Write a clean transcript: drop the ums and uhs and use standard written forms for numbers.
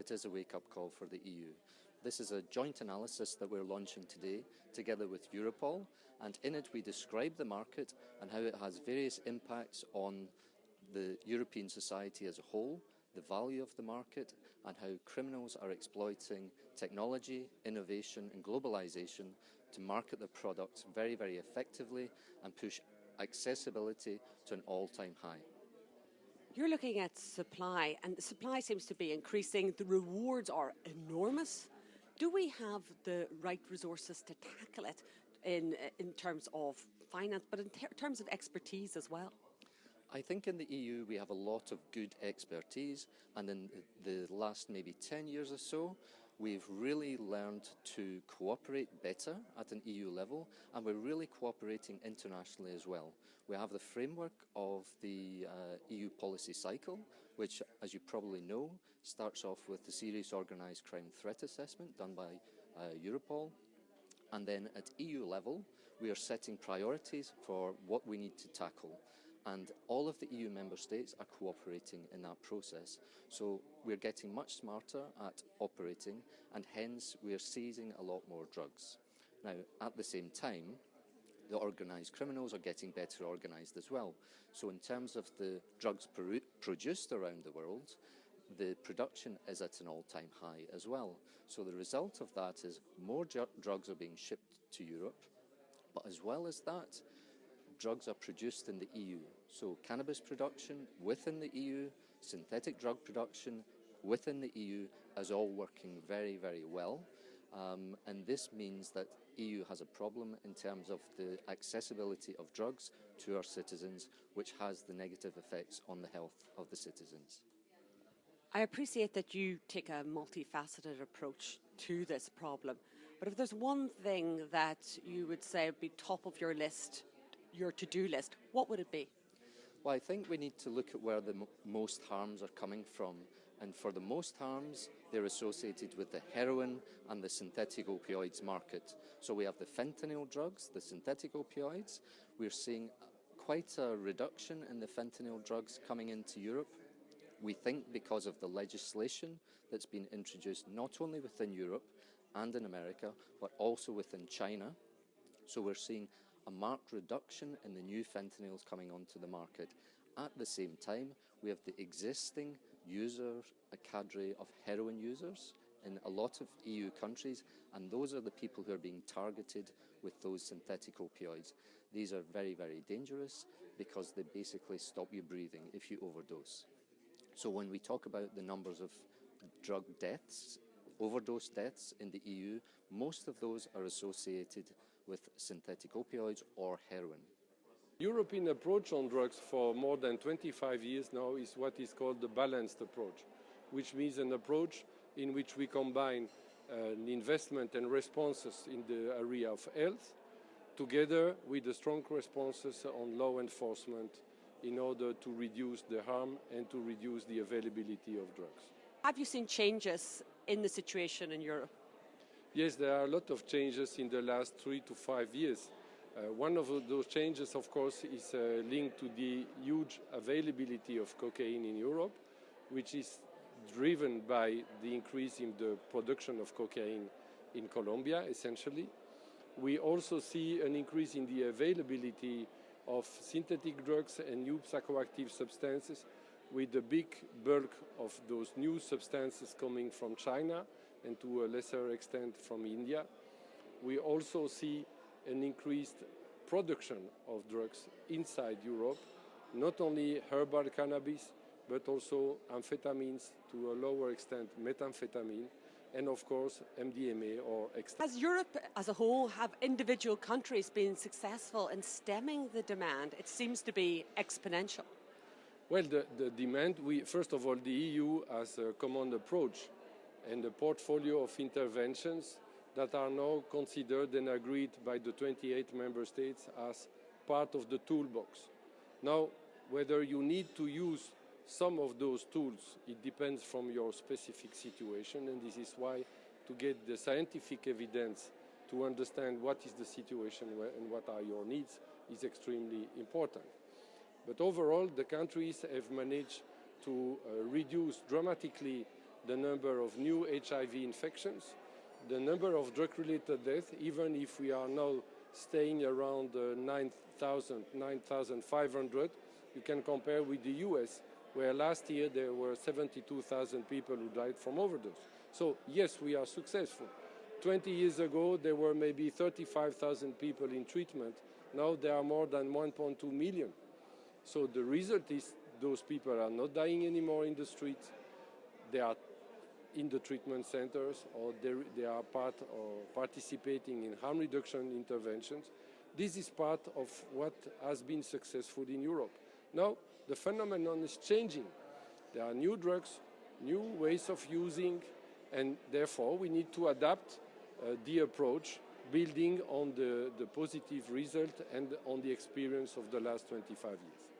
It is a wake-up call for the EU. This is a joint analysis that we're launching today together with Europol, and in it we describe the market and how it has various impacts on the European society as a whole, the value of the market, and how criminals are exploiting technology, innovation and globalization to market their products very, very effectively and push accessibility to an all-time high. You're looking at supply, and the supply seems to be increasing. The rewards are enormous. Do we have the right resources to tackle it in terms of finance, but in terms of expertise as well? I think in the EU we have a lot of good expertise, and in the last maybe 10 years or so we've really learned to cooperate better at an EU level, and we're really cooperating internationally as well. We have the framework of the EU policy cycle, which, as you probably know, starts off with the Serious Organised Crime Threat Assessment done by Europol. And then at EU level, we are setting priorities for what we need to tackle. And all of the EU member states are cooperating in that process. So we're getting much smarter at operating, and hence we're seizing a lot more drugs. Now, at the same time, the organised criminals are getting better organised as well. So in terms of the drugs produced around the world, the production is at an all-time high as well. So the result of that is more drugs are being shipped to Europe, but as well as that, drugs are produced in the EU. So cannabis production within the EU, synthetic drug production within the EU is all working very, very well. And this means that EU has a problem in terms of the accessibility of drugs to our citizens, which has the negative effects on the health of the citizens. I appreciate that you take a multifaceted approach to this problem, but if there's one thing that you would say would be top of your list, your to-do list, what would it be? Well, I think we need to look at where the most harms are coming from. And for the most harms, they're associated with the heroin and the synthetic opioids market. So we have the fentanyl drugs, the synthetic opioids. We're seeing quite a reduction in the fentanyl drugs coming into Europe. We think because of the legislation that's been introduced not only within Europe and in America, but also within China. So we're seeing a marked reduction in the new fentanyls coming onto the market. At the same time, we have the existing a cadre of heroin users in a lot of EU countries, and those are the people who are being targeted with those synthetic opioids. These are very, very dangerous because they basically stop you breathing if you overdose. So when we talk about the numbers of drug deaths, overdose deaths in the EU, most of those are associated with synthetic opioids or heroin. European approach on drugs for more than 25 years now is what is called the balanced approach, which means an approach in which we combine investment and responses in the area of health together with the strong responses on law enforcement in order to reduce the harm and to reduce the availability of drugs. Have you seen changes in the situation in Europe? Yes, there are a lot of changes in the last 3 to 5 years. One of those changes, of course, is linked to the huge availability of cocaine in Europe, which is driven by the increase in the production of cocaine in Colombia, essentially. We also see an increase in the availability of synthetic drugs and new psychoactive substances, with the big bulk of those new substances coming from China and to a lesser extent from India. We also see an increased production of drugs inside Europe, not only herbal cannabis, but also amphetamines, to a lower extent methamphetamine, and of course MDMA or ecstasy. Has Europe as a whole, have individual countries been successful in stemming the demand? It seems to be exponential. Well, the demand, first of all, the EU has a common approach and a portfolio of interventions that are now considered and agreed by the 28 member states as part of the toolbox. Now, whether you need to use some of those tools, it depends from your specific situation, and this is why to get the scientific evidence to understand what is the situation and what are your needs is extremely important. But overall, the countries have managed to reduce dramatically the number of new HIV infections, the number of drug-related deaths, even if we are now staying around 9,500, you can compare with the US, where last year there were 72,000 people who died from overdose. So yes, we are successful. 20 years ago, there were maybe 35,000 people in treatment. Now there are more than 1.2 million. So the result is those people are not dying anymore in the streets. They are in the treatment centers, or they are part or participating in harm reduction interventions. This is part of what has been successful in Europe. Now, the phenomenon is changing. There are new drugs, new ways of using, and therefore we need to adapt the approach, building on the positive result and on the experience of the last 25 years.